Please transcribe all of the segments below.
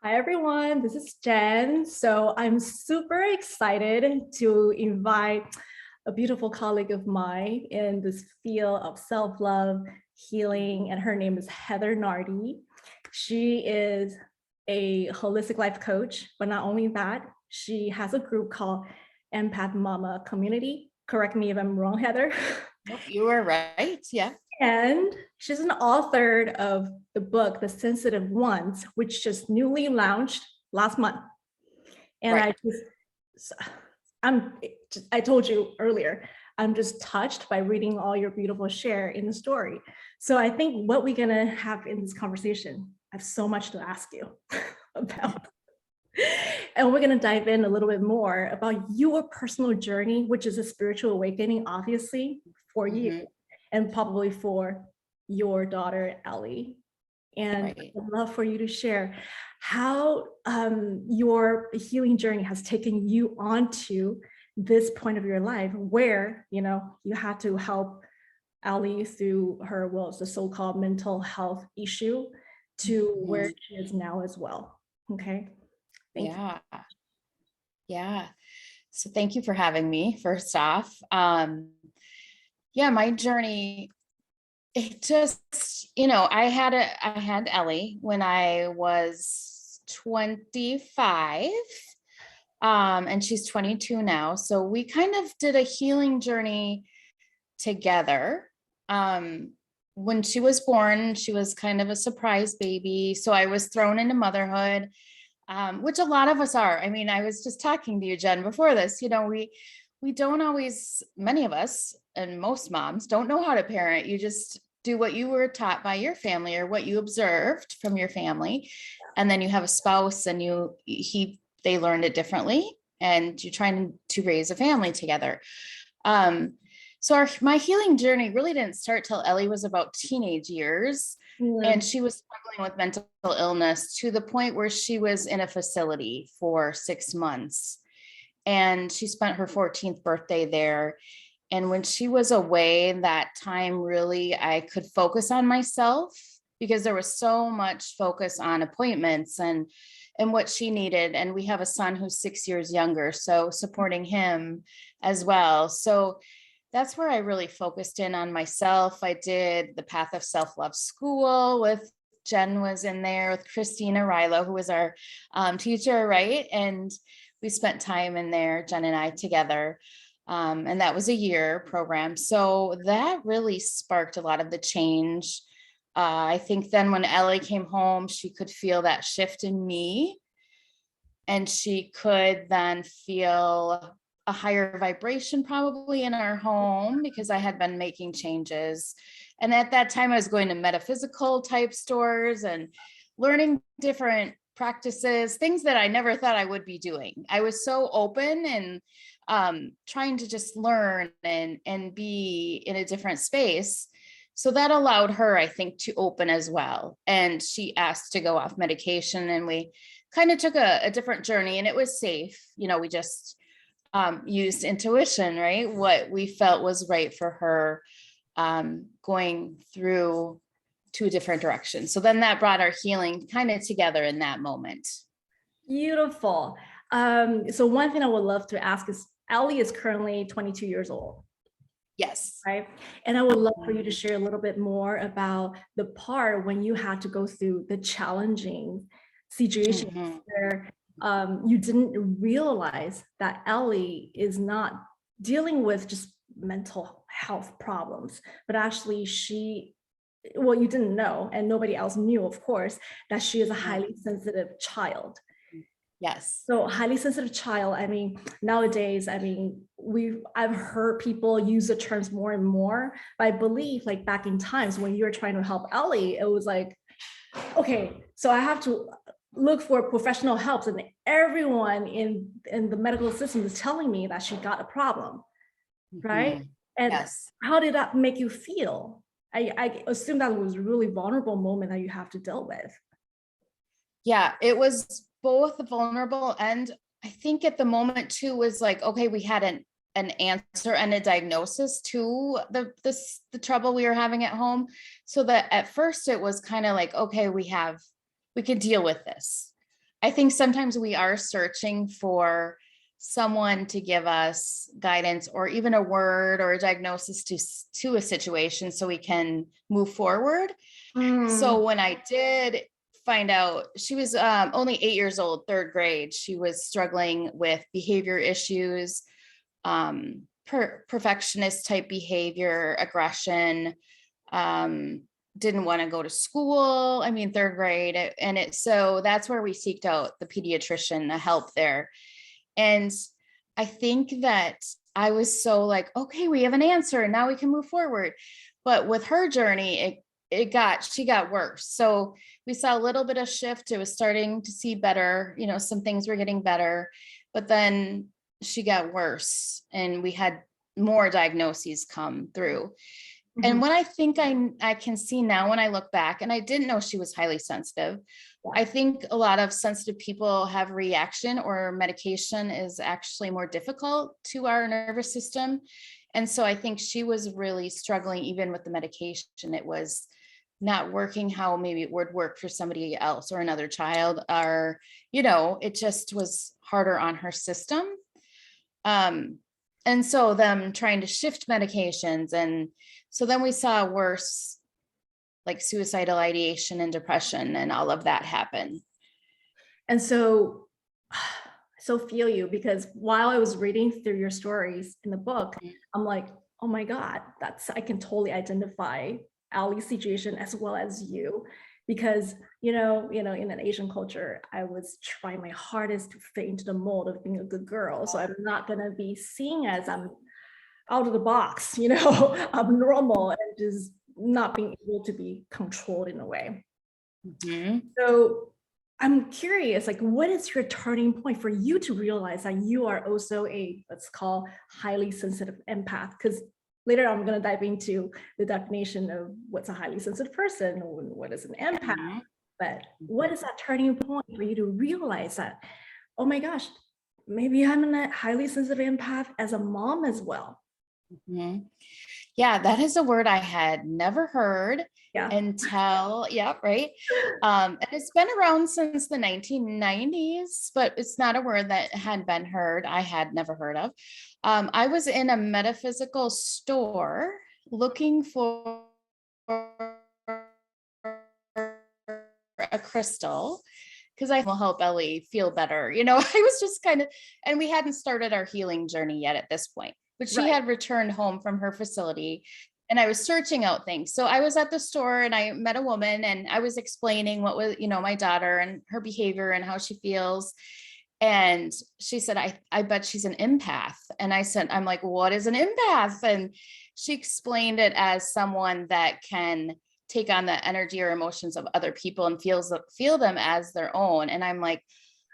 Hi, everyone. This is Jen. So I'm super excited to invite a beautiful colleague of mine in this field of self-love, healing, and her name is Heather Nardi. She is a holistic life coach, but not only that, she has a group called Empath Mama Community. Correct me if I'm wrong, Heather. Nope, you were right. Yeah. And she's an author of the book, The Sensitive Ones, which just newly launched last month. And Right. I told you earlier, I'm just touched by reading all your beautiful share in the story. So I think what we're gonna have in this conversation, I have so much to ask you about. And we're gonna dive in a little bit more about your personal journey, which is a spiritual awakening, obviously, for you, and probably for your daughter, Ellie. And Right. I'd love for you to share how your healing journey has taken you onto this point of your life where, you had to help Ellie through her, well, it's the so-called mental health issue to where Mhm. she is now as well. Okay. Thank you. Yeah. Yeah. So thank you for having me first off. Yeah, my journey, it just, I had Ellie when I was 25. And she's 22 now. So we kind of did a healing journey together. When she was born, she was kind of a surprise baby. So I was thrown into motherhood, which a lot of us are. I mean, I was just talking to you, Jen, before this. We don't always, many of us and most moms don't know how to parent. You just do what you were taught by your family or what you observed from your family. And then you have a spouse and they learned it differently, and you're trying to raise a family together. So my healing journey really didn't start till Ellie was about teenage years. And she was struggling with mental illness to the point where she was in a facility for 6 months. And she spent her 14th birthday there. And when she was away, that time really, I could focus on myself because there was so much focus on appointments and what she needed. And we have a son who's 6 years younger, so supporting him as well. So that's where I really focused in on myself. I did the Path of Self-Love School with Jen was in there with Christina Rilo, who was our teacher, right? And we spent time in there, Jen and I together. And that was a year program. So that really sparked a lot of the change. I think then when Ellie came home, she could feel that shift in me. And she could then feel a higher vibration probably in our home because I had been making changes. And at that time, I was going to metaphysical type stores and learning different practices, things that I never thought I would be doing. I was so open and trying to just learn and be in a different space. So that allowed her, I think, to open as well. And she asked to go off medication, and we kind of took a different journey, and it was safe. We just used intuition, right? What we felt was right for her, going through to a different direction. So then that brought our healing kind of together in that moment. Beautiful. So one thing I would love to ask is Ellie is currently 22 years old. Yes. Right. And I would love for you to share a little bit more about the part when you had to go through the challenging situations where you didn't realize that Ellie is not dealing with just mental health problems, but actually you didn't know, and nobody else knew, of course, that she is a highly sensitive child. Yes. So highly sensitive child, I mean, nowadays, I mean, I've heard people use the terms more and more, but I believe like back in times when you were trying to help Ellie, it was like, okay, so I have to look for professional help. And everyone in the medical system is telling me that she got a problem, right? And Yes. how did that make you feel? I assume that was a really vulnerable moment that you have to deal with. Yeah, it was both vulnerable, and I think at the moment too was like, okay, we had an answer and a diagnosis to the trouble we were having at home. So that at first it was kind of like, okay, we can deal with this. I think sometimes we are searching for someone to give us guidance or even a word or a diagnosis to a situation so we can move forward. So when I did find out, she was only 8 years old, third grade. She was struggling with behavior issues, perfectionist type behavior, aggression, didn't want to go to school. I mean, third grade. So that's where we seeked out the pediatrician, the help there. And I think that I was so like, okay, we have an answer and now we can move forward. But with her journey, she got worse. So we saw a little bit of shift. It was starting to see better, some things were getting better, but then she got worse and we had more diagnoses come through. And what I think I can see now when I look back, and I didn't know she was highly sensitive. I think a lot of sensitive people have reaction, or medication is actually more difficult to our nervous system. And so I think she was really struggling even with the medication. It was not working how maybe it would work for somebody else or another child, or, it just was harder on her system. And so them trying to shift medications. And so then we saw worse, like suicidal ideation and depression and all of that happen. And so feel you, because while I was reading through your stories in the book, I'm like, oh my God, I can totally identify Ellie's situation as well as you, because, in an Asian culture, I was trying my hardest to fit into the mold of being a good girl. So I'm not going to be seen as I'm out of the box, I'm normal and just not being able to be controlled in a way. So I'm curious, like, what is your turning point for you to realize that you are also let's call highly sensitive empath? Because later I'm going to dive into the definition of what's a highly sensitive person and what is an empath. But what is that turning point for you to realize that, oh my gosh, maybe I'm a highly sensitive empath as a mom as well? Yeah, that is a word I had never heard until, right. And it's been around since the 1990s, but it's not a word that had been heard. I had never heard of. I was in a metaphysical store looking for a crystal because I will help Ellie feel better. I was just and we hadn't started our healing journey yet at this point, but she had returned home from her facility and I was searching out things. So I was at the store and I met a woman and I was explaining what was, my daughter and her behavior and how she feels. And she said, I bet she's an empath. And I said, I'm like, what is an empath? And she explained it as someone that can take on the energy or emotions of other people and feel them as their own. And I'm like,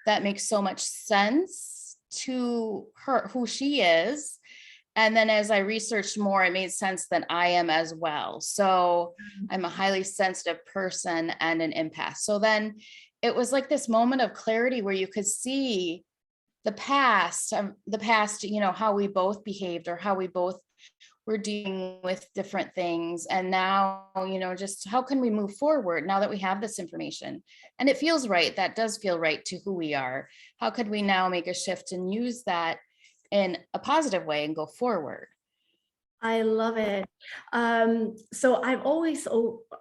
that makes so much sense to her, who she is. And then as I researched more, it made sense that I am as well. So I'm a highly sensitive person and an empath. So then it was like this moment of clarity where you could see the past, how we both behaved or how we both were dealing with different things. And now, just how can we move forward now that we have this information? And it feels right. That does feel right to who we are. How could we now make a shift and use that in a positive way and go forward? I love it. So I'm always,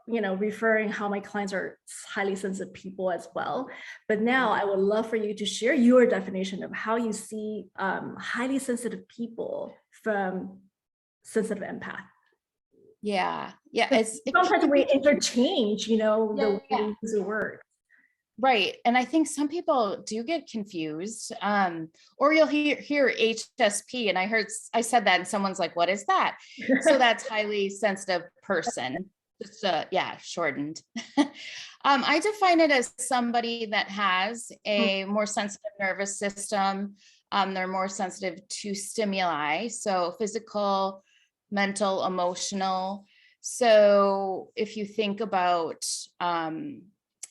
referring how my clients are highly sensitive people as well. But now I would love for you to share your definition of how you see highly sensitive people from sensitive empath. Yeah. It's sometimes we interchange, the way we use the word. Right. And I think some people do get confused. Or you'll hear HSP. And I said that and someone's like, what is that? So that's highly sensitive person. Just shortened. I define it as somebody that has a more sensitive nervous system. They're more sensitive to stimuli. So physical, mental, emotional. So if you think about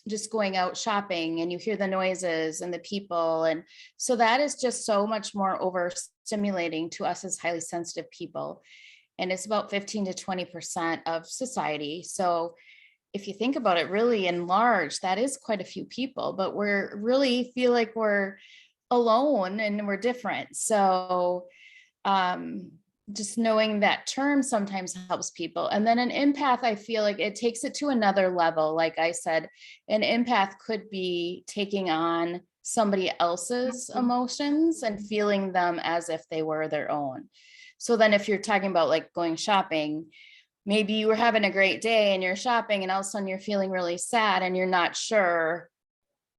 just going out shopping and you hear the noises and the people. And so that is just so much more overstimulating to us as highly sensitive people. And it's about 15 to 20% of society. So if you think about it really in large, that is quite a few people, but we're really feel like we're alone and we're different. So just knowing that term sometimes helps people. And then an empath, I feel like it takes it to another level. Like I said, an empath could be taking on somebody else's emotions and feeling them as if they were their own. So then if you're talking about like going shopping, maybe you were having a great day and you're shopping and all of a sudden you're feeling really sad and you're not sure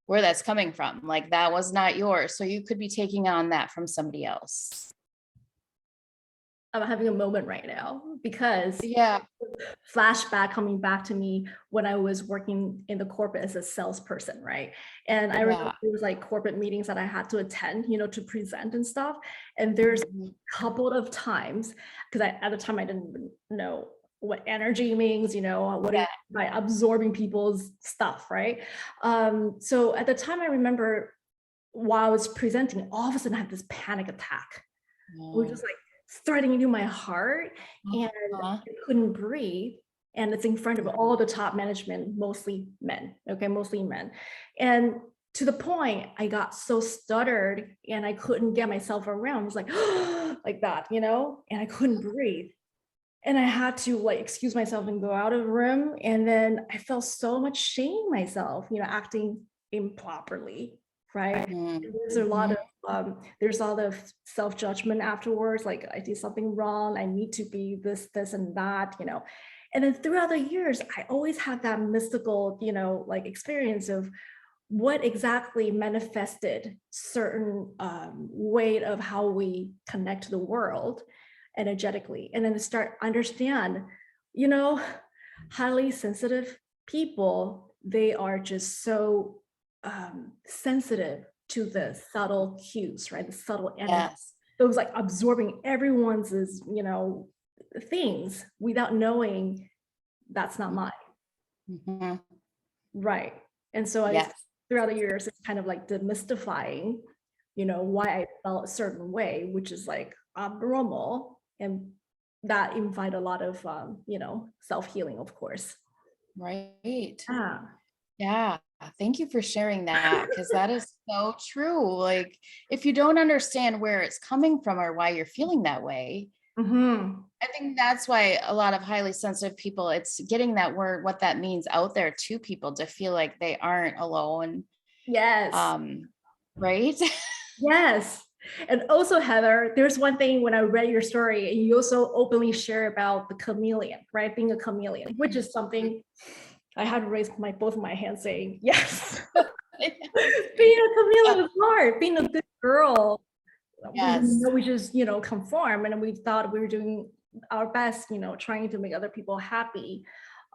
where that's coming from. Like that was not yours. So you could be taking on that from somebody else. I'm having a moment right now because Yeah. flashback coming back to me when I was working in the corporate as a salesperson, right? And I remember Yeah. there was like corporate meetings that I had to attend, you know, to present and stuff. And there's a couple of times, because at the time I didn't even know what energy means, you know, what Yeah. by absorbing people's stuff, right? So at the time I remember while I was presenting, all of a sudden I had this panic attack. It was just like threading into my heart and I couldn't breathe. And it's in front of all the top management, mostly men, okay, mostly men. And to the point, I got so stuttered and I couldn't get myself around. It was like that, you know, and I couldn't breathe. And I had to like excuse myself and go out of the room. And then I felt so much shame myself, you know, acting improperly, right? There's a lot of there's all the self-judgment afterwards, like I did something wrong, I need to be this, and that, you know. And then throughout the years, I always had that mystical, you know, like experience of what exactly manifested certain way of how we connect to the world energetically. And then to start understand, you know, highly sensitive people, they are just so sensitive to the subtle cues, right? The subtle energy. Yes. So it was like absorbing everyone's, you know, things without knowing that's not mine. Right. And so I, throughout the years, it's kind of like demystifying, you know, why I felt a certain way, which is like abnormal. And that invite a lot of, you know, self-healing, of course. Right. Ah. Yeah. Thank you for sharing that, because that is so true. Like if you don't understand where it's coming from or why you're feeling that way, I think that's why a lot of highly sensitive people, it's getting that word, what that means out there to people to feel like they aren't alone. Yes. Right? Yes. And also, Heather, there's one thing when I read your story, and you also openly share about the chameleon, right? Being a chameleon, which is something I had to raise both of my hands saying, yes. Being a chameleon was hard. Being a good girl, we just, you know, conform, and we thought we were doing our best, you know, trying to make other people happy.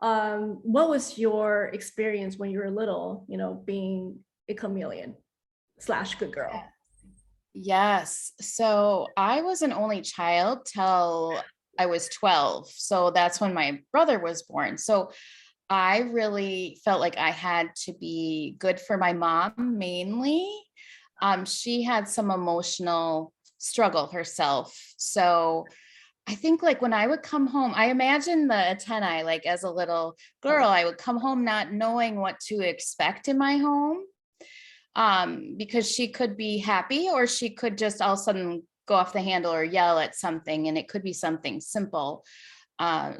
What was your experience when you were little, you know, being a chameleon / good girl? Yes. So I was an only child till I was 12. So that's when my brother was born. So I really felt like I had to be good for my mom mainly. She had some emotional struggle herself. So I think like when I would come home, I imagine the antennae, like as a little girl, I would come home not knowing what to expect in my home. Because she could be happy or she could just all of a sudden go off the handle or yell at something, and it could be something simple.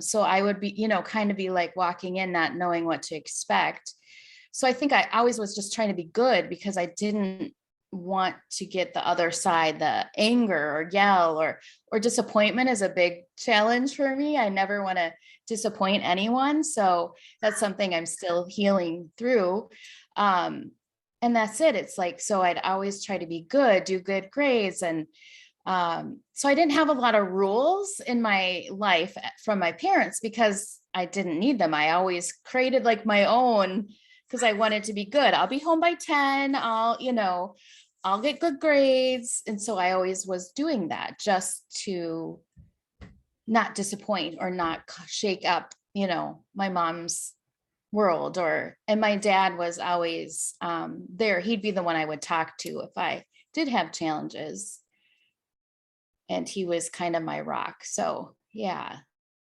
So I would be, you know, kind of be like walking in not knowing what to expect. So I think I always was just trying to be good because I didn't want to get the other side, the anger or yell or disappointment is a big challenge for me. I never want to disappoint anyone. So that's something I'm still healing through. And that's it. It's like, so I'd always try to be good, do good grades. And so I didn't have a lot of rules in my life from my parents because I didn't need them. I always created like my own because I wanted to be good. I'll be home by 10. I'll get good grades. And so I always was doing that just to not disappoint or not shake up, you know, my mom's world. And my dad was always there. He'd be the one I would talk to if I did have challenges. And he was kind of my rock. So yeah.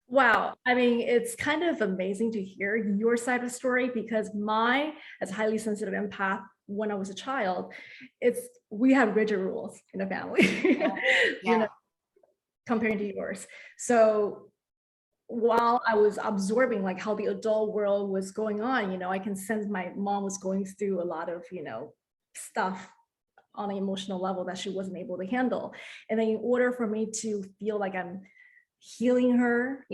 Wow. I mean, it's kind of amazing to hear your side of the story because as a highly sensitive empath, when I was a child, we have rigid rules in the family, you know, Yeah. comparing to yours. So while I was absorbing like how the adult world was going on, I can sense my mom was going through a lot of, stuff on an emotional level that she wasn't able to handle. And then in order for me to feel like I'm healing her,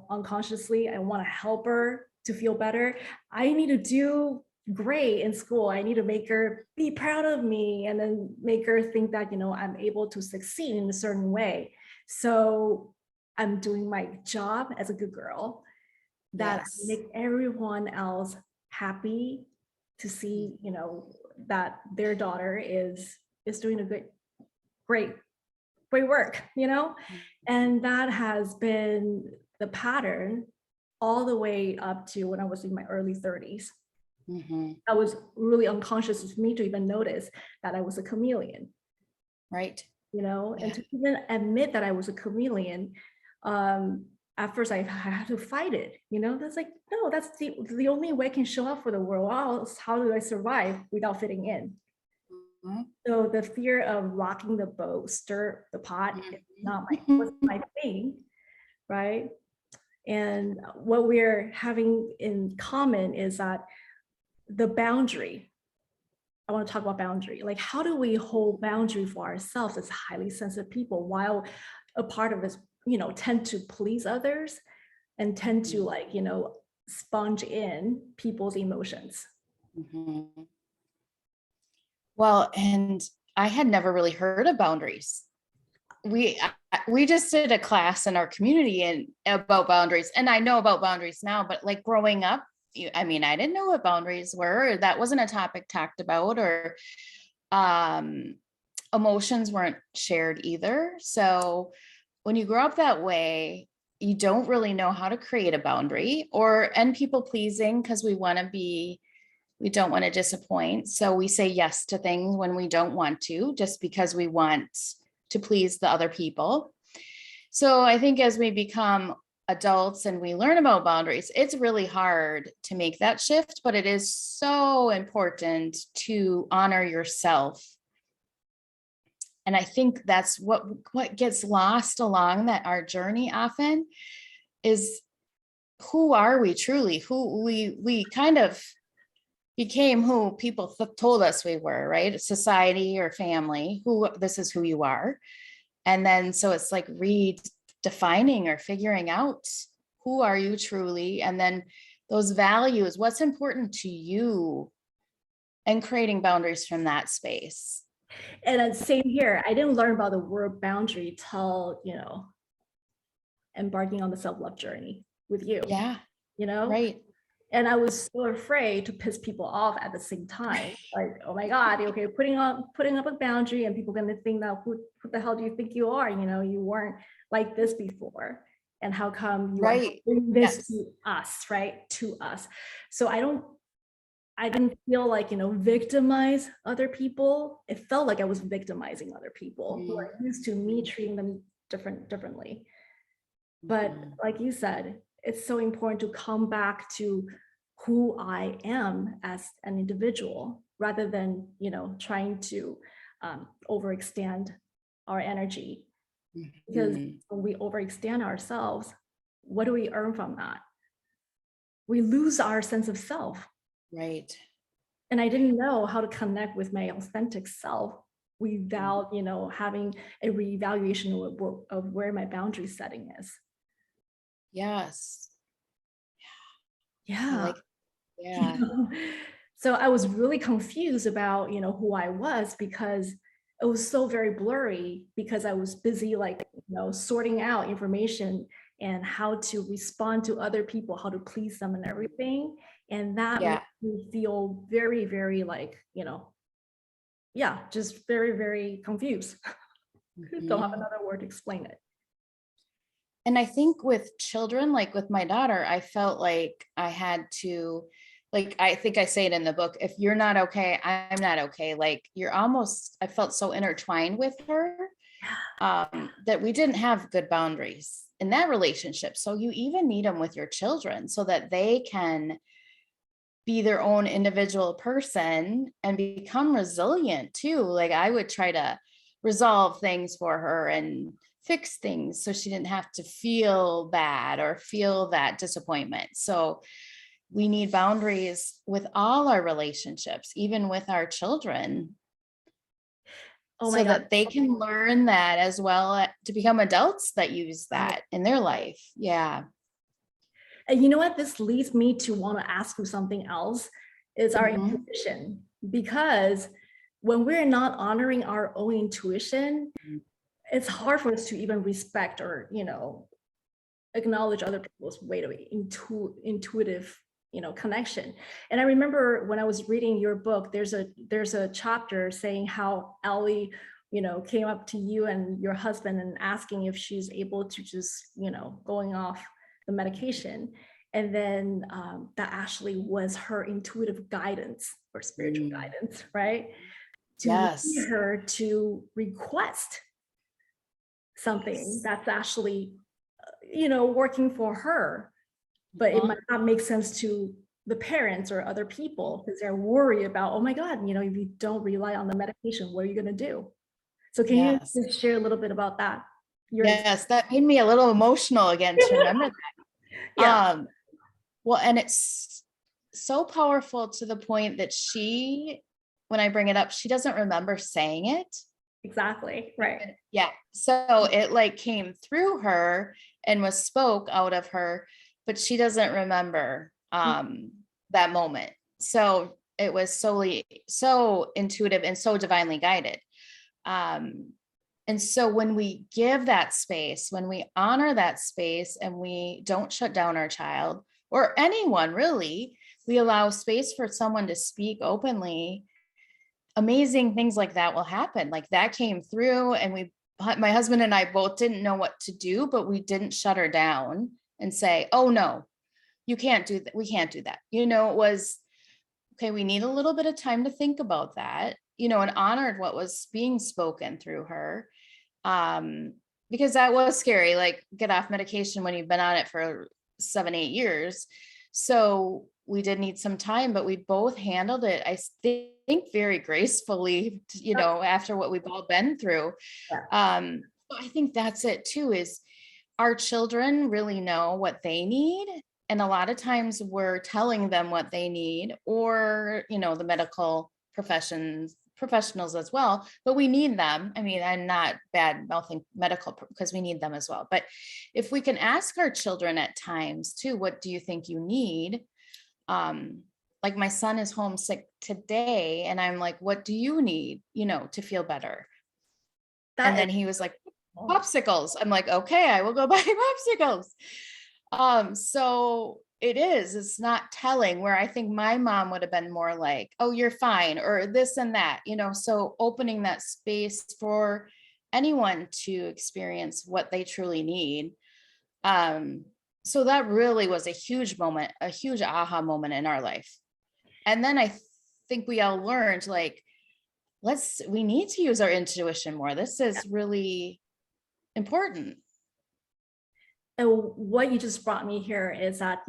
unconsciously, I want to help her to feel better. I need to do great in school. I need to make her be proud of me and then make her think that, I'm able to succeed in a certain way. So I'm doing my job as a good girl that I Yes. make everyone else happy to see, that their daughter is doing a great great work, and that has been the pattern all the way up to when I was in my early 30s. Mm-hmm. I was really unconscious of me to even notice that I was a chameleon, Right. and Yeah. to even admit that I was a chameleon. At first I had to fight it, that's like, no, that's the only way I can show up for the world. How do I survive without fitting in? Mhm. So the fear of rocking the boat, stir the pot, was Mhm. my thing, right? And what we're having in common is that the boundary. I want to talk about boundary. Like, how do we hold boundary for ourselves as highly sensitive people while a part of us, tend to please others and tend to like, sponge in people's emotions. Mhm. Well, and I had never really heard of boundaries. We just did a class in our community and about boundaries, and I know about boundaries now, but like growing up, I mean, I didn't know what boundaries were. That wasn't a topic talked about, or um, emotions weren't shared either. So when you grow up that way, you don't really know how to create a boundary or end people pleasing because we don't want to disappoint. So we say yes to things when we don't want to, just because we want to please the other people. So I think as we become adults and we learn about boundaries, it's really hard to make that shift, but it is so important to honor yourself. And I think that's what gets lost along that our journey often is, who are we truly? Who we kind of became who people told us we were, right? Society or family, who this is who you are. And then so it's like redefining or figuring out, who are you truly? And then those values, what's important to you, and creating boundaries from that space. And then same here. I didn't learn about the word boundary till, embarking on the self-love journey with you, Yeah, you know? right. And I was so afraid to piss people off at the same time. Like, oh my God, okay, putting up a boundary and people gonna think that who the hell do you think you are? You weren't like this before. And how come you are Right. doing this Yes. to us, right? To us. So I didn't feel like, victimize other people. It felt like I was victimizing other people who Mhm. are used to me treating them differently. But Mhm. like you said, it's so important to come back to who I am as an individual rather than, trying to overextend our energy. Because Mhm. when we overextend ourselves, what do we earn from that? We lose our sense of self. Right. And I didn't know how to connect with my authentic self without, having a reevaluation of where my boundary setting is. Yes. I Yeah. like, yeah. So I was really confused about, who I was because it was so very blurry because I was busy like, sorting out information and how to respond to other people, how to please them and everything. And that made Yeah. me feel very, very like, yeah, just very, very confused. Don't have Mhm. another word to explain it. And I think with children, like with my daughter, I felt like I had to, like, I think I say it in the book, if you're not okay, I'm not okay. Like, you're almost, I felt so intertwined with her. that we didn't have good boundaries in that relationship. So you even need them with your children so that they can be their own individual person and become resilient too. Like I would try to resolve things for her and fix things so she didn't have to feel bad or feel that disappointment. So we need boundaries with all our relationships, even with our children, Oh my so God. that they can learn that as well to become adults that use that in their life. Yeah. And you know what? This leads me to want to ask you something else, is our Mhm. intuition. Because when we're not honoring our own intuition, it's hard for us to even respect or, acknowledge other people's way of intuitive, connection. And I remember when I was reading your book, there's a chapter saying how Ellie, came up to you and your husband and asking if she's able to just, going off the medication. And then that actually was her intuitive guidance or spiritual guidance, right? To lead Yes. her to request something that's actually, working for her, but it might not make sense to the parents or other people because they're worried about, oh my God, if you don't rely on the medication, what are you going to do? So can you Yes. just share a little bit about that? Yes. That made me a little emotional again to remember that. Yeah, Well, and it's so powerful to the point that when I bring it up, she doesn't remember saying it. exactly. Right. Yeah. So it like came through her and was spoke out of her, but she doesn't remember that moment. So it was so intuitive and so divinely guided. And so when we give that space, when we honor that space and we don't shut down our child or anyone really, we allow space for someone to speak openly, amazing things like that will happen. Like that came through and my husband and I both didn't know what to do, but we didn't shut her down and say, oh no, you can't do that. We can't do that. It was, okay, we need a little bit of time to think about that, and honored what was being spoken through her. Because that was scary, like get off medication when you've been on it for 7-8 years. So we did need some time, but we both handled it, I think very gracefully, after what we've all been through. So I think that's it too, is our children really know what they need. And a lot of times we're telling them what they need, or, the medical professionals as well, but we need them. I mean, I'm not bad mouthing medical because we need them as well. But if we can ask our children at times too, what do you think you need? Like my son is homesick today and I'm like, what do you need, to feel better? And then he was like, popsicles. I'm like, okay, I will go buy popsicles. So it's not telling, where I think my mom would have been more like, oh, you're fine, or this and that, so opening that space for anyone to experience what they truly need. So that really was a huge moment, a huge aha moment in our life. And then I think we all learned, like, we need to use our intuition more. This is really important. And what you just brought me here is that,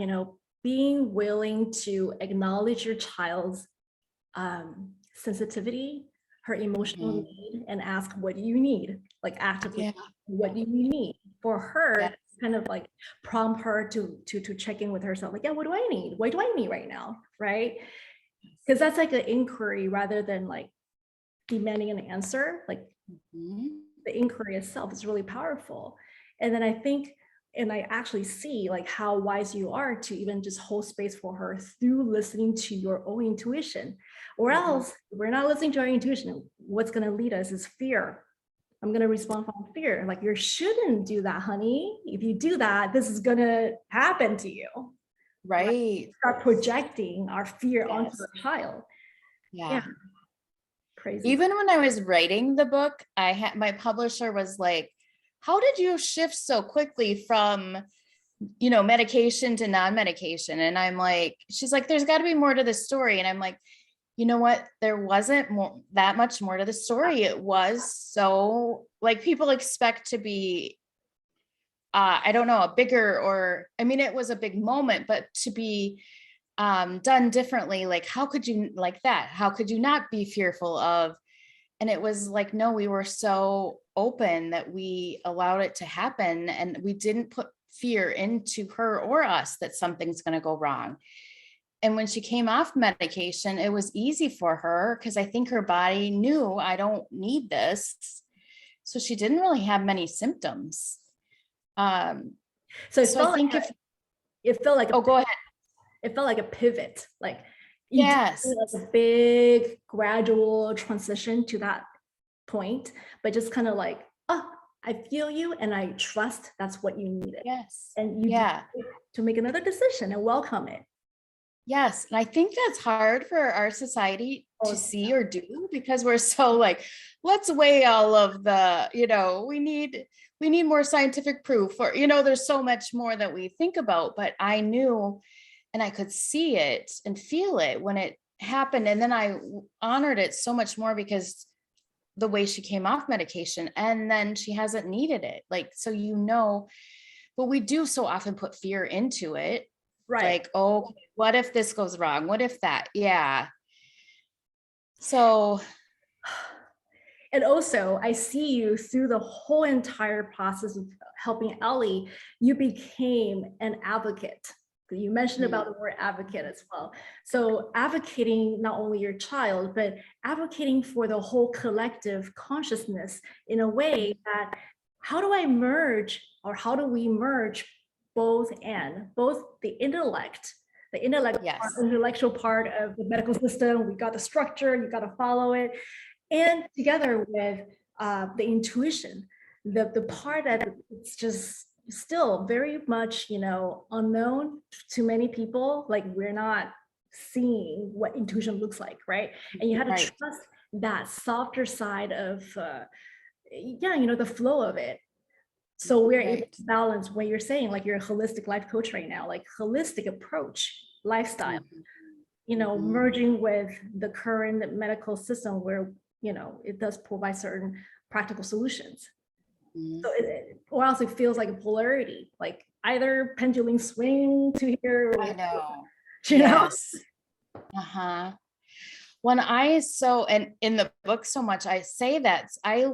being willing to acknowledge your child's sensitivity, her emotional need, and ask, what do you need? Like actively, what do you need? For her, kind of like prompt her to check in with herself. Like, yeah, what do I need? What do I need right now? Right? Because that's like an inquiry rather than like demanding an answer. Like the inquiry itself is really powerful. And then I think, and I actually see like how wise you are to even just hold space for her through listening to your own intuition. Or else, if we're not listening to our intuition, what's going to lead us is fear. I'm going to respond from fear. Like, you shouldn't do that, honey. If you do that, this is going to happen to you. Right. Start projecting our fear onto the child. Yeah. Crazy. Even when I was writing the book, my publisher was like, how did you shift so quickly from, medication to non-medication? And I'm like, she's like, there's got to be more to this story. And I'm like, you know what, there wasn't that much more to the story. It was so like people expect to be, I don't know, a bigger, or, I mean, it was a big moment, but to be done differently, like, how could you like that? How could you not be fearful of? And it was like, no, we were so open that we allowed it to happen. And we didn't put fear into her or us that something's going to go wrong. And when she came off medication, it was easy for her because I think her body knew, I don't need this. So she didn't really have many symptoms. So So I think it felt like oh, go ahead. it felt like a pivot, like you did Yes. like a big gradual transition to that point, but just kind of like, oh, I feel you and I trust that's what you needed. Yes. And you did to make another decision and welcome it. Yes. And I think that's hard for our society to see or do, because we're so like, let's weigh all of the, we need more scientific proof, or, there's so much more that we think about. But I knew, and I could see it and feel it when it happened. And then I honored it so much more because the way she came off medication, and then she hasn't needed it. Like, so, but we do so often put fear into it. Right. Like, oh, what if this goes wrong? What if that? Yeah. So. And also, I see you through the whole entire process of helping Ellie, you became an advocate. You mentioned about the word advocate as well. So advocating not only your child, but advocating for the whole collective consciousness in a way that, how do I merge, or how do we merge both the intellect, Yes. intellectual part of the medical system, we got the structure, you got to follow it, and together with the intuition, the part that it's just still very much, unknown to many people. Like, we're not seeing what intuition looks like, right? And you have to trust that softer side of, the flow of it. So we're able to balance what you're saying, like you're a holistic life coach right now, like holistic approach, lifestyle, merging with the current medical system where, it does provide certain practical solutions. So or else it feels like a polarity, like either pendulum swing to here. I know. Yes. When and in the book so much, I say that I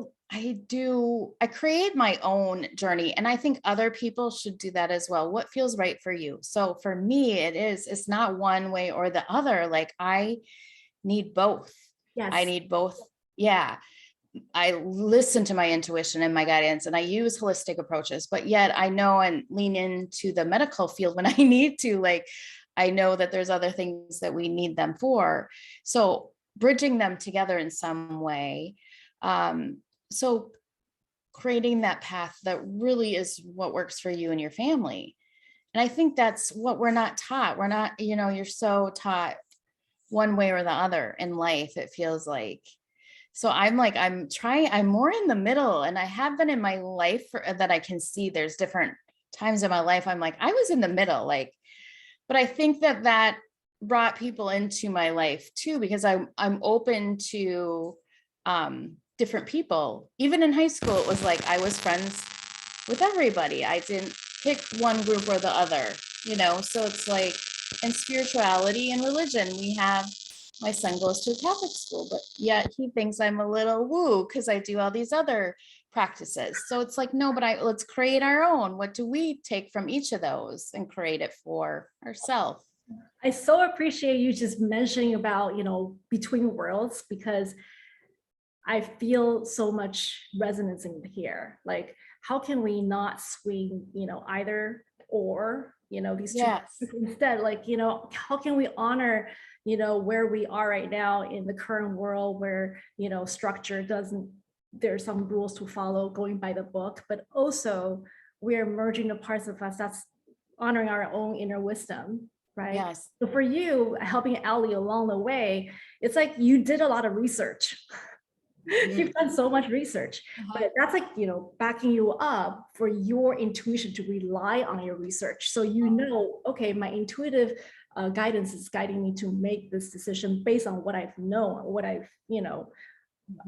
create my own journey, and I think other people should do that as well. What feels right for you? So for me, it's not one way or the other. Like, I need both. Yes. I need both. Yeah. I listen to my intuition and my guidance, and I use holistic approaches, but yet I know and lean into the medical field when I need to. Like, I know that there's other things that we need them for. So bridging them together in some way. So creating that path that really is what works for you and your family. And I think that's what we're not taught. We're not, you're so taught one way or the other in life, it feels like. So I'm more in the middle, and I have been in my life that I can see there's different times in my life. I'm like, I was in the middle, like, but I think that brought people into my life too, because I'm open to different people. Even in high school, it was like, I was friends with everybody. I didn't pick one group or the other, so it's like in spirituality and religion, my son goes to a Catholic school, but yet he thinks I'm a little woo because I do all these other practices. So it's like, no, but let's create our own. What do we take from each of those and create it for ourselves? I so appreciate you just mentioning about, between worlds, because I feel so much resonance in here. Like, how can we not swing, either or, these two instead, like, how can we honor, where we are right now in the current world where, structure there's some rules to follow going by the book, but also we're merging the parts of us that's honoring our own inner wisdom, right? Yes. So for you, helping Ellie along the way, it's like you did a lot of research. You've done so much research, but that's like, backing you up for your intuition to rely on your research. So, okay, my intuitive guidance is guiding me to make this decision based on what I've known, what I've,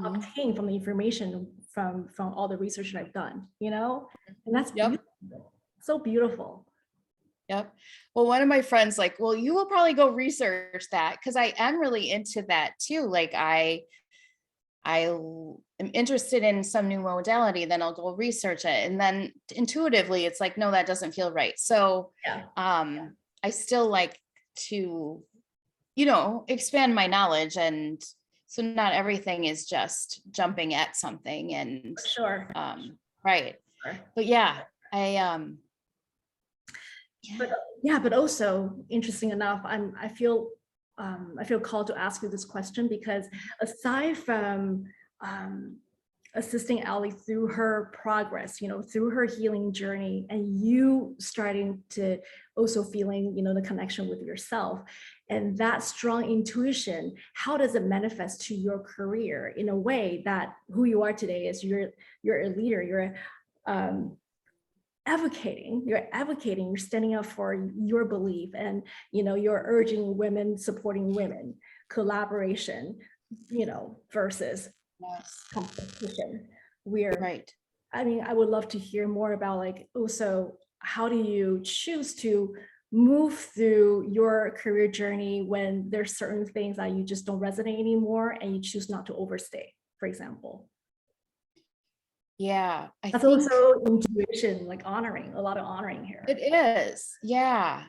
obtained from the information from all the research that I've done, and that's beautiful. So beautiful. Yep. Well, one of my friends like, well, you will probably go research that, because I am really into that too. Like I am interested in some new modality, then I'll go research it. And then intuitively it's like, no, that doesn't feel right. So I still like to, expand my knowledge. And so not everything is just jumping at something and sure. Right. Sure. But yeah, but also interesting enough, I feel called to ask you this question because aside from assisting Ellie through her progress, through her healing journey, and you starting to also feeling, the connection with yourself and that strong intuition, how does it manifest to your career in a way that who you are today is you're a leader, you're advocating, you're standing up for your belief, and you're urging women, supporting women, collaboration, versus competition. Right. I mean, I would love to hear more about like also how do you choose to move through your career journey when there's certain things that you just don't resonate anymore and you choose not to overstay, for example. Yeah, That's also intuition, like a lot of honoring here. It is. Yeah.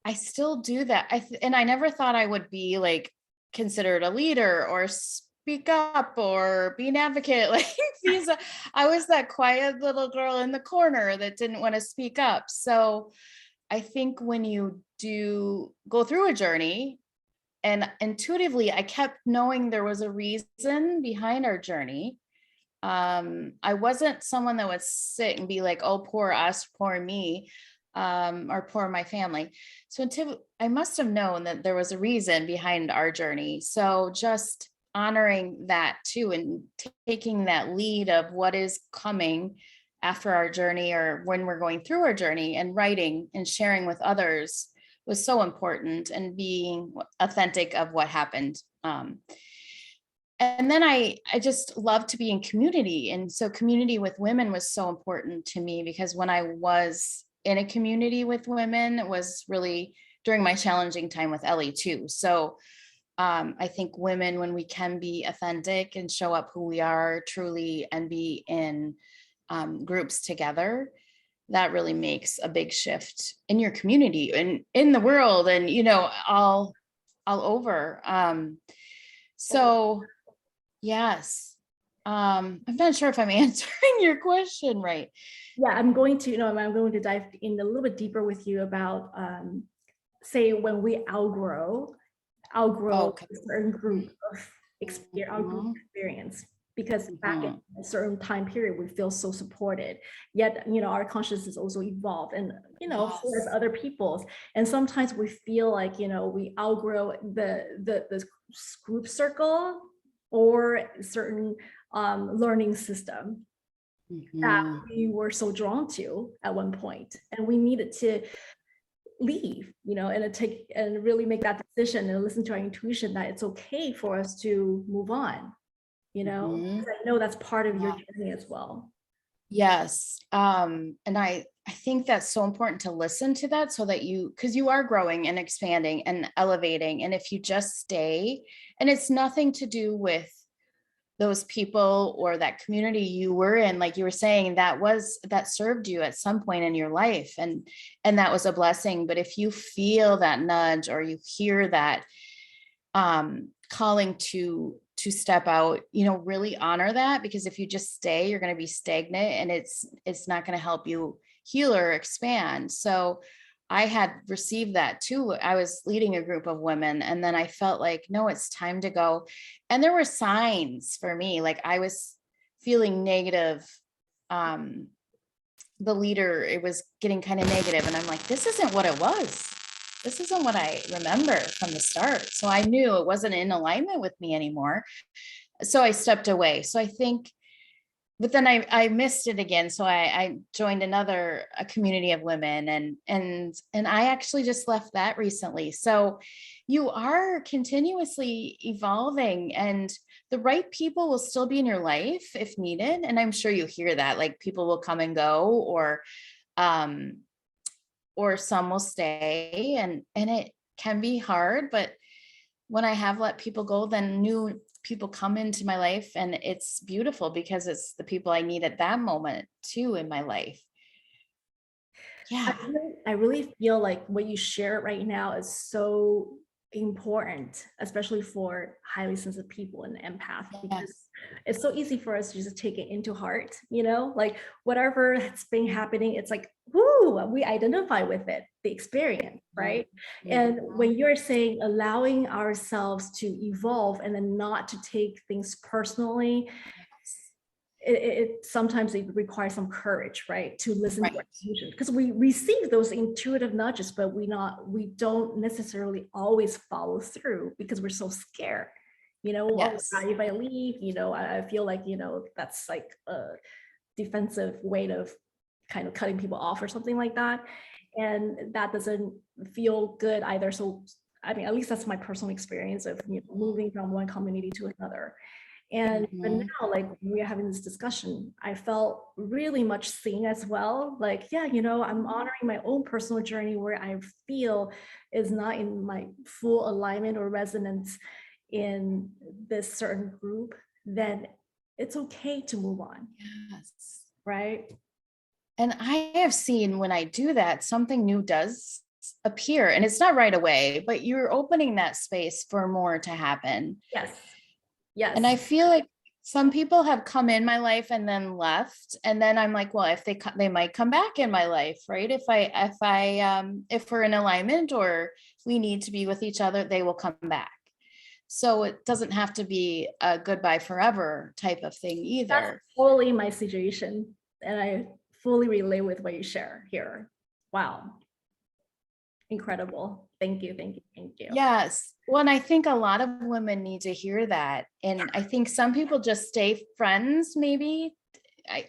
I still do that. And I never thought I would be like considered a leader or speak up or be an advocate. Like I was that quiet little girl in the corner that didn't want to speak up. So I think when you do go through a journey, and intuitively, I kept knowing there was a reason behind our journey. I wasn't someone that would sit and be like, oh, poor us, poor me, or poor my family. So I must have known that there was a reason behind our journey. So just honoring that too, and taking that lead of what is coming after our journey or when we're going through our journey, and writing and sharing with others was so important, and being authentic of what happened. And then I just love to be in community. And so community with women was so important to me, because when I was in a community with women, it was really during my challenging time with Ellie too. So I think women, when we can be authentic and show up who we are truly and be in groups together, that really makes a big shift in your community and in the world, and all over. So yes, I'm not sure if I'm answering your question right. Yeah, I'm going to dive in a little bit deeper with you about say when we outgrow a certain group of experience, because back in a certain time period we feel so supported, yet our consciousness also evolved, and so as other people's, and sometimes we feel like we outgrow the group circle or certain learning system that we were so drawn to at one point, and we needed to leave, and really make that decision and listen to our intuition that it's okay for us to move on, because I know that's part of your journey as well. Yes. And I think that's so important to listen to that, so that because you are growing and expanding and elevating. And if you just stay, and it's nothing to do with those people or that community you were in, like you were saying, that served you at some point in your life, and that was a blessing. But if you feel that nudge, or you hear that calling to step out, really honor that, because if you just stay, you're going to be stagnant, and it's not going to help you heal or expand. So I had received that too. I was leading a group of women, and then I felt like, no, it's time to go. And there were signs for me, like I was feeling negative. The leader, it was getting kind of negative, and I'm like, this isn't what it was. This isn't what I remember from the start. So I knew it wasn't in alignment with me anymore. So I stepped away. So I think but then I missed it again. So I joined a community of women, and I actually just left that recently. So you are continuously evolving, and the right people will still be in your life if needed. And I'm sure you hear that, like people will come and go, or some will stay, and it can be hard. But when I have let people go, then new people come into my life, and it's beautiful because it's the people I need at that moment too in my life. Yeah. I really feel like what you share right now is so important, especially for highly sensitive people and empath, because Yes. it's so easy for us to just take it into heart, like whatever has been happening, it's like, whoo, we identify with it, the experience, right? And when you're saying allowing ourselves to evolve and then not to take things personally, it sometimes it requires some courage, right, to listen to our intuition, because we receive those intuitive nudges, but we don't necessarily always follow through because we're so scared. Yes. If I leave, I feel like that's like a defensive way of kind of cutting people off or something like that, and that doesn't feel good either. So I mean, at least that's my personal experience of moving from one community to another. And but now, like when we are having this discussion, I felt really much seen as well. Like, yeah, I'm honoring my own personal journey where I feel is not in my full alignment or resonance in this certain group, then it's okay to move on. Yes. Right. And I have seen when I do that, something new does appear, and it's not right away, but you're opening that space for more to happen. Yes. Yes. And I feel like some people have come in my life and then left. And then I'm like, well, if they might come back in my life, right? If we're in alignment or we need to be with each other, they will come back. So it doesn't have to be a goodbye forever type of thing either. That's totally my situation. And I fully relate with what you share here. Wow. Incredible. Thank you. Thank you. Thank you. Yes. Well, and I think a lot of women need to hear that. And I think some people just stay friends, maybe. I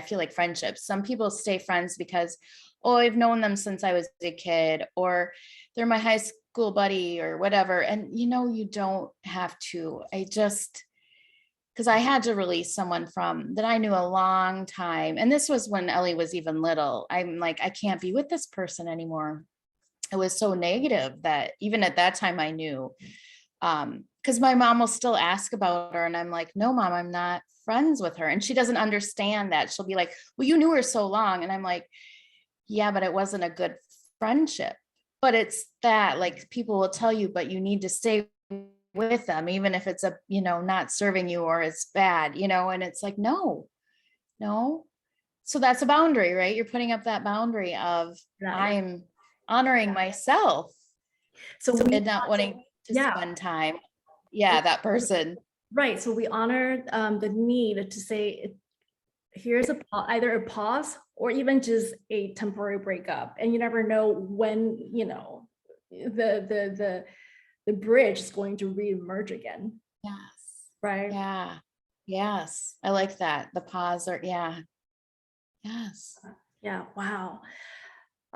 feel like friendships. Some people stay friends because, oh, I've known them since I was a kid, or they're my high school buddy or whatever. And you don't have to. Because I had to release someone from that I knew a long time. And this was when Ellie was even little. I'm like, I can't be with this person anymore. It was so negative that even at that time I knew, because my mom will still ask about her, and I'm like, no, Mom, I'm not friends with her. And she doesn't understand that. She'll be like, well, you knew her so long. And I'm like, yeah, but it wasn't a good friendship. But it's that, like, people will tell you, but you need to stay with them, even if it's not serving you or it's bad, and it's like, no. So that's a boundary, right? You're putting up that boundary of I'm honoring myself. So and not wanting to spend time. Yeah, that person. Right. So we honor the need to say, here's either a pause or even just a temporary breakup. And you never know when, the bridge is going to reemerge again. Yes. Right. Yeah. Yes. I like that. The pause yeah. Yes. Yeah. Wow.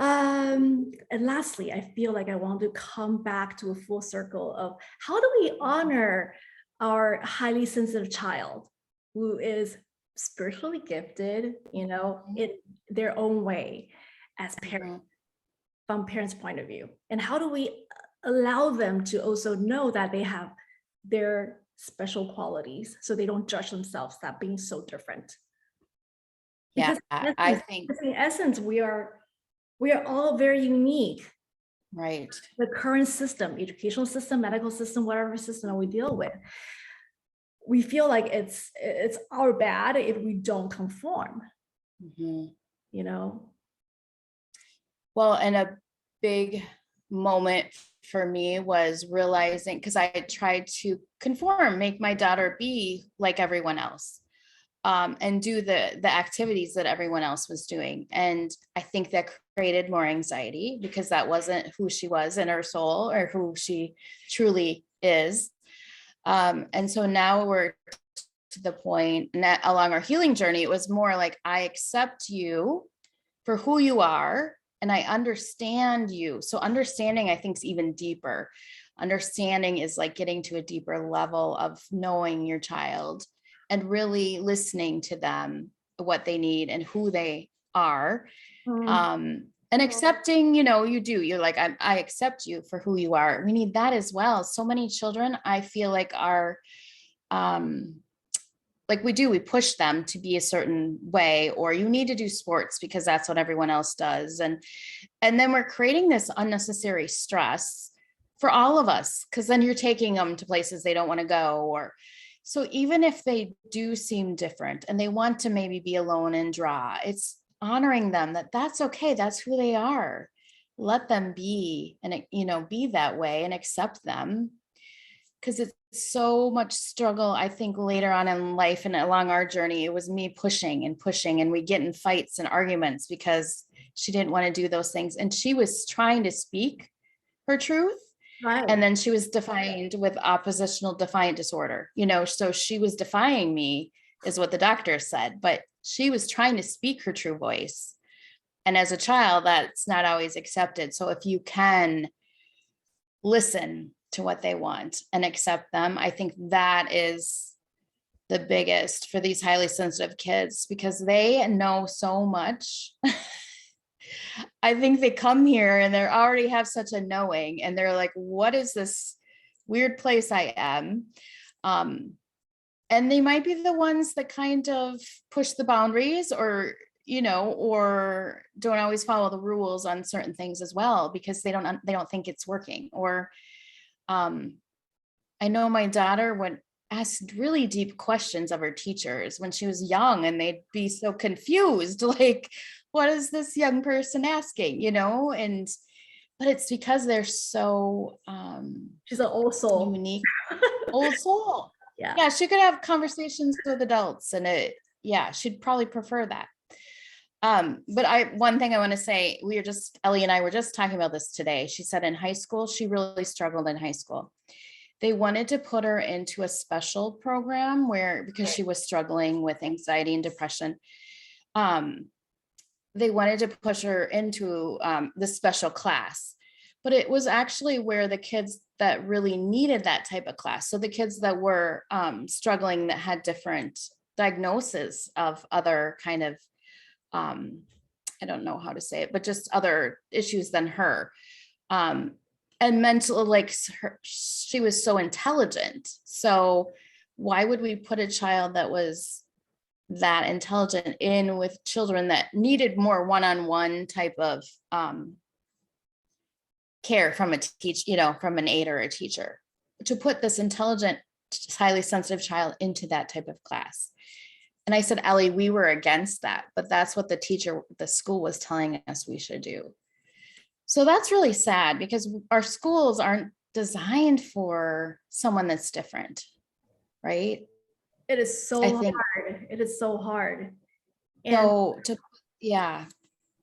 And lastly, I feel like I want to come back to a full circle of how do we honor our highly sensitive child who is spiritually gifted, in their own way as parents, from parents' point of view, and how do we allow them to also know that they have their special qualities so they don't judge themselves that being so different. Because I think in essence, we are all very unique. Right. The current system, educational system, medical system, whatever system we deal with, we feel like it's our bad if we don't conform. Well, and a big moment for me was realizing, because I had tried to conform, make my daughter be like everyone else, and do the activities that everyone else was doing. And I think that created more anxiety because that wasn't who she was in her soul or who she truly is. And so now we're to the point, and that along our healing journey, it was more like, I accept you for who you are, and I understand you. So understanding, I think, is even deeper. Understanding is like getting to a deeper level of knowing your child and really listening to them, what they need and who they are. And accepting, you're like, I accept you for who you are. We need that as well. So many children, I feel like, are, like we push them to be a certain way, or you need to do sports because that's what everyone else does. And then we're creating this unnecessary stress for all of us, because then you're taking them to places they don't want to go. Or so even if they do seem different and they want to maybe be alone and draw, it's honoring them that that's okay. That's who they are. Let them be, and be that way, and accept them. Because it's so much struggle. I think later on in life and along our journey, it was me pushing, and we get in fights and arguments because she didn't want to do those things. And she was trying to speak her truth. Right. And then she was defined with oppositional defiant disorder, so she was defying me, is what the doctor said, but she was trying to speak her true voice. And as a child, that's not always accepted. So if you can listen to what they want and accept them, I think that is the biggest for these highly sensitive kids, because they know so much. I think they come here and they already have such a knowing, and they're like, what is this weird place I am? And they might be the ones that kind of push the boundaries, or or don't always follow the rules on certain things as well, because they don't think it's working. Or I know my daughter would ask really deep questions of her teachers when she was young, and they'd be so confused, like, what is this young person asking, but it's because they're so She's an old soul. unique. Old soul. Yeah. She could have conversations with adults, and she'd probably prefer that. But one thing I want to say, Ellie and I were just talking about this today. She said in high school, she really struggled in high school. They wanted to put her into a special program because she was struggling with anxiety and depression. They wanted to push her into the special class, but it was actually where the kids that really needed that type of class. So the kids that were struggling, that had different diagnoses of other kind of, I don't know how to say it, but just other issues than her. And mental, like she was so intelligent. So why would we put a child that was that intelligent in with children that needed more one-on-one type of care from from an aide or a teacher, to put this intelligent, highly sensitive child into that type of class? And I said, Ellie, we were against that, but that's what the school was telling us we should do. So that's really sad, because our schools aren't designed for someone that's different, right? It is so hard. It is so hard. And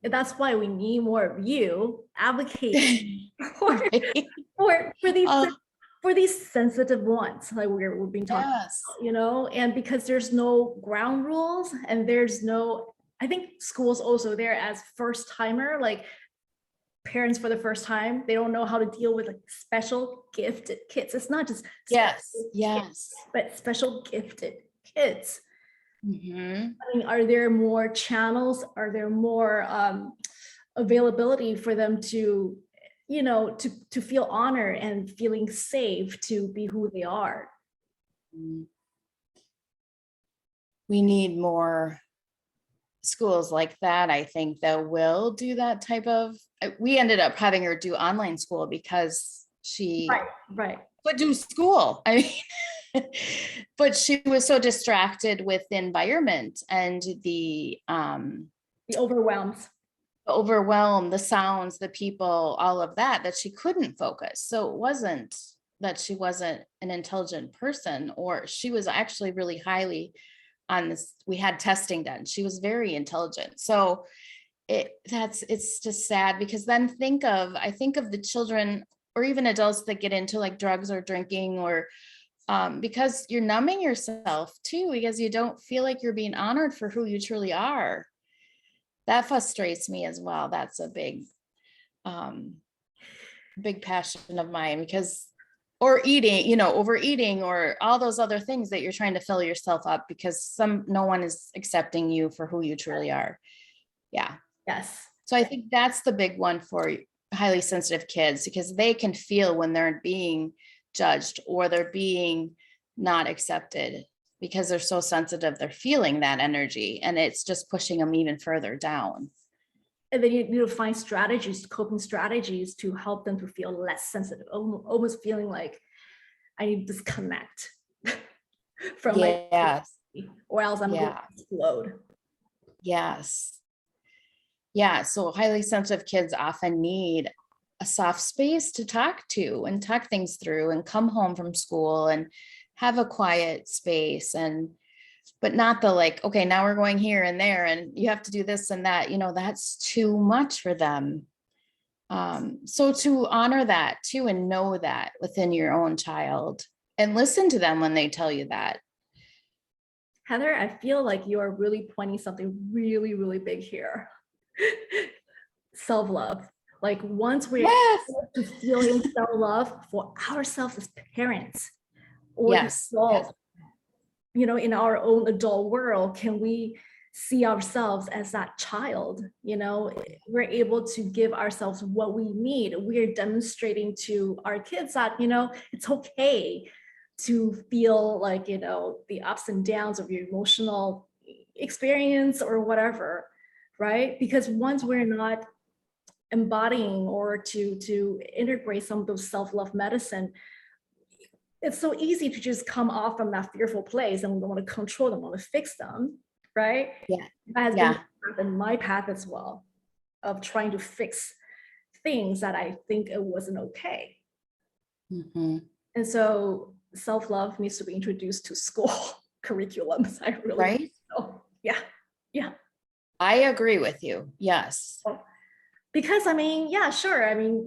that's why we need more of you advocating for these sensitive ones, like we've been talking about, and because there's no ground rules, and I think schools also there as first timer, like parents for the first time, they don't know how to deal with like special gifted kids. It's not just kids, but special gifted kids. Mm-hmm. I mean, are there more channels? Are there more availability for them to, to feel honored and feeling safe to be who they are? We need more schools like that, I think, that will do that type of. We ended up having her do online school because she would do school. I mean, but she was so distracted with the environment and the overwhelm, the sounds, the people, all of that she couldn't focus. So it wasn't that she wasn't an intelligent person, or she was actually really highly on this. We had testing done. She was very intelligent. So it's just sad, because then I think of the children or even adults that get into like drugs or drinking, or because you're numbing yourself too, because you don't feel like you're being honored for who you truly are. That frustrates me as well. That's a big passion of mine, because, or eating, overeating, or all those other things that you're trying to fill yourself up because no one is accepting you for who you truly are. Yeah. Yes. So I think that's the big one for highly sensitive kids, because they can feel when they're being judged or they're being not accepted, because they're so sensitive. They're feeling that energy, and it's just pushing them even further down. And then you need to find strategies, coping strategies to help them to feel less sensitive, almost feeling like I need to disconnect from my, Yes. or else I'm going to explode. Yes. Yeah. So highly sensitive kids often need a soft space to talk to and talk things through and come home from school and have a quiet space, but not the like, okay, now we're going here and there and you have to do this and that, that's too much for them. So to honor that too, and know that within your own child and listen to them when they tell you that. Heather, I feel like you are really pointing something really, really big here. Self-love. Like once we're able to feeling self-love for ourselves as parents or adults, in our own adult world, can we see ourselves as that child? We're able to give ourselves what we need. We're demonstrating to our kids that, it's okay to feel like, the ups and downs of your emotional experience or whatever, right? Because once we're not embodying or to integrate some of those self-love medicine, it's so easy to just come off from that fearful place and we want to control them, want to fix them, right? Yeah. That has been my path as well, of trying to fix things that I think it wasn't okay. Mm-hmm. And so self-love needs to be introduced to school curriculums. I really think so. Yeah. I agree with you. Yes. Because sure.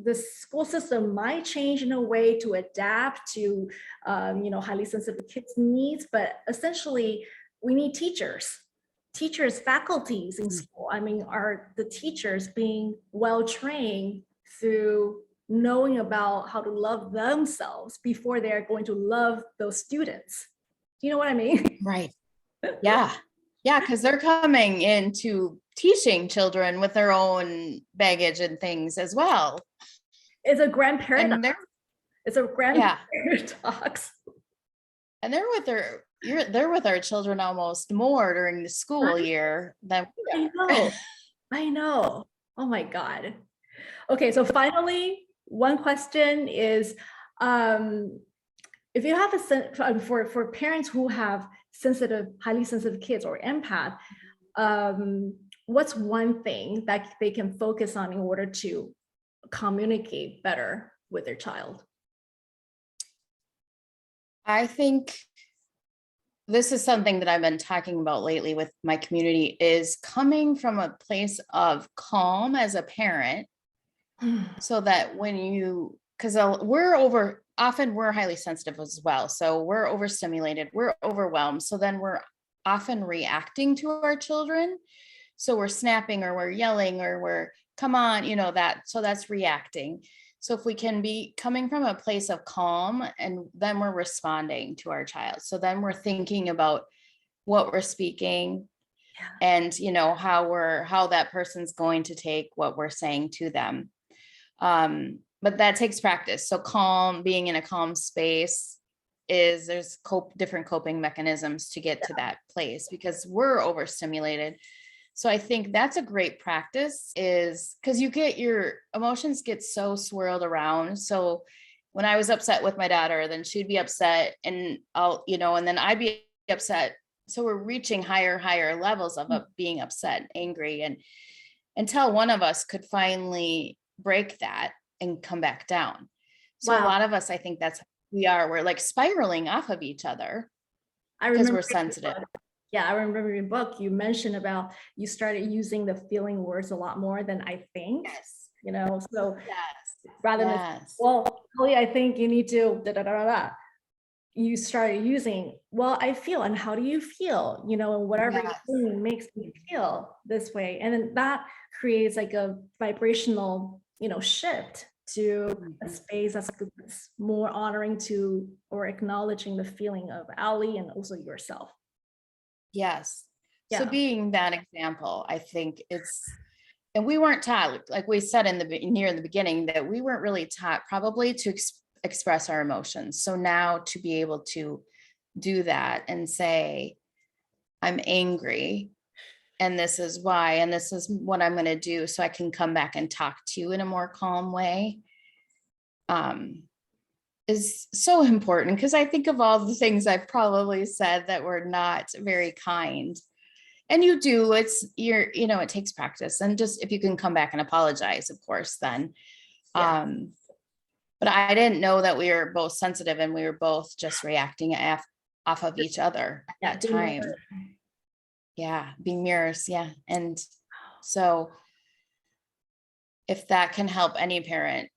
The school system might change in a way to adapt to, highly sensitive kids' needs, but essentially we need teachers, faculties in school. Are the teachers being well-trained through knowing about how to love themselves before they are going to love those students? Do you know what I mean? Right. Yeah. Yeah, because they're coming into teaching children with their own baggage and things as well. It's a grand paradox. It's a grand paradox. And they're with our children almost more during the school year than I know. Oh my God. Okay, so finally, one question is, if you have for parents who have highly sensitive kids or empath, what's one thing that they can focus on in order to communicate better with their child? I think this is something that I've been talking about lately with my community, is coming from a place of calm as a parent, so that because we're highly sensitive as well. So we're overstimulated, we're overwhelmed. So then we're often reacting to our children. So we're snapping or we're yelling or we're, come on, so that's reacting. So if we can be coming from a place of calm, and then we're responding to our child. So then we're thinking about what we're speaking and, how that person's going to take what we're saying to them. But that takes practice. So being in a calm space there's different coping mechanisms to get to that place, because we're overstimulated. So I think that's a great practice, is because your emotions get so swirled around. So when I was upset with my daughter, then she'd be upset and and then I'd be upset. So we're reaching higher levels of being upset, angry, and until one of us could finally break that and come back down. So a lot of us, I think we're like spiraling off of each other because we're sensitive. Yeah, I remember in your book, you mentioned about you started using the feeling words a lot more than I think. So rather than, well, Ellie, I think you need to da da da da. you start using, well, I feel, and how do you feel? You know, and whatever Yes. you're doing makes me feel this way. And then that creates like a vibrational, you know, shift to a space that's more honoring to or acknowledging the feeling of Ellie and also yourself. Yes. So Yeah. being that example, I think and we weren't taught, like we said near the beginning, that we weren't really taught probably to express our emotions. So now to be able to do that and say, I'm angry, and this is why, and this is what I'm going to do, so I can come back and talk to you in a more calm way, is so important. Because I think of all the things I've probably said that were not very kind. And you do, it takes practice. And just if you can come back and apologize, of course, then. Yeah. But I didn't know that we were both sensitive and we were both just reacting off of each other at that time. Yeah, being mirrors. Yeah. And so if that can help any parent,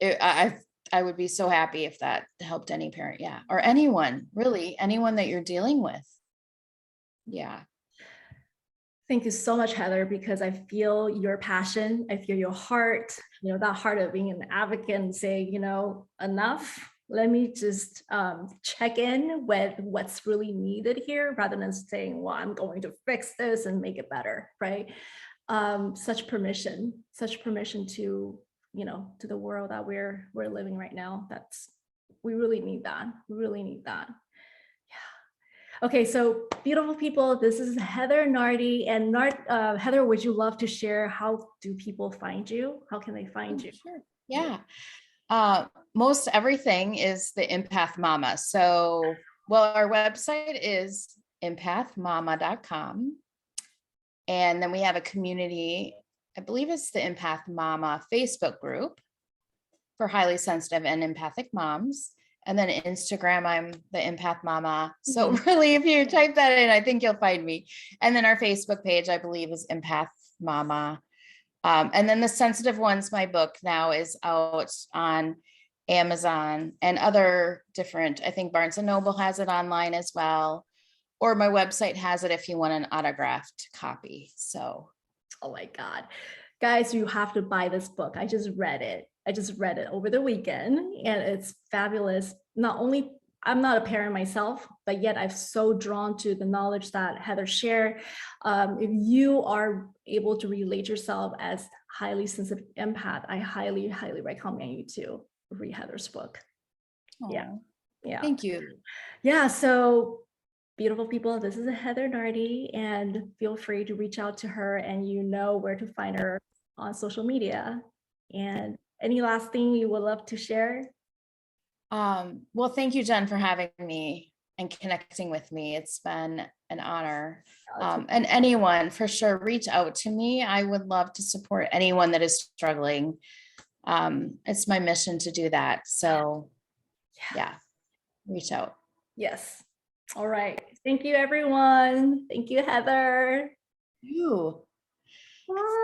I would be so happy if that helped any parent. Yeah. Or anyone, really, anyone that you're dealing with. Yeah. Thank you so much, Heather, because I feel your passion. I feel your heart, you know, that heart of being an advocate and say, you know, enough. Let me just check in with what's really needed here rather than saying, well, I'm going to fix this and make it better, right? Such permission to, you know, to the world that we're living right now. We really need that. We really need that. Okay, so beautiful people, this is Heather Nardi. And Heather, would you love to share how do people find you? How can they find you? Sure. Yeah. Most everything is the Empath Mama. So, well, our website is empathmama.com. And then we have a community, I believe it's the Empath Mama Facebook group for highly sensitive and empathic moms. And then Instagram, I'm the Empath Mama. So really, if you type that in, I think you'll find me. And then our Facebook page, I believe, is Empath Mama. And then the Sensitive Ones, my book now is out on Amazon and other different, I think Barnes and Noble has it online as well. Or my website has it if you want an autographed copy. So. Oh my God. Guys, you have to buy this book. I just read it over the weekend and it's fabulous. Not only, I'm not a parent myself, but yet I'm so drawn to the knowledge that Heather shared. If you are able to relate yourself as highly sensitive empath, I highly, highly recommend you to read Heather's book. Aww. Yeah. Thank you. Yeah. So beautiful people, this is Heather Nardi, and feel free to reach out to her, and you know where to find her on social media. And any last thing you would love to share? Well, thank you, Jen, for having me and connecting with me. It's been an honor. And anyone, for sure, reach out to me. I would love to support anyone that is struggling. It's my mission to do that. So yeah, reach out. Yes. All right. Thank you, everyone. Thank you, Heather. You. Bye.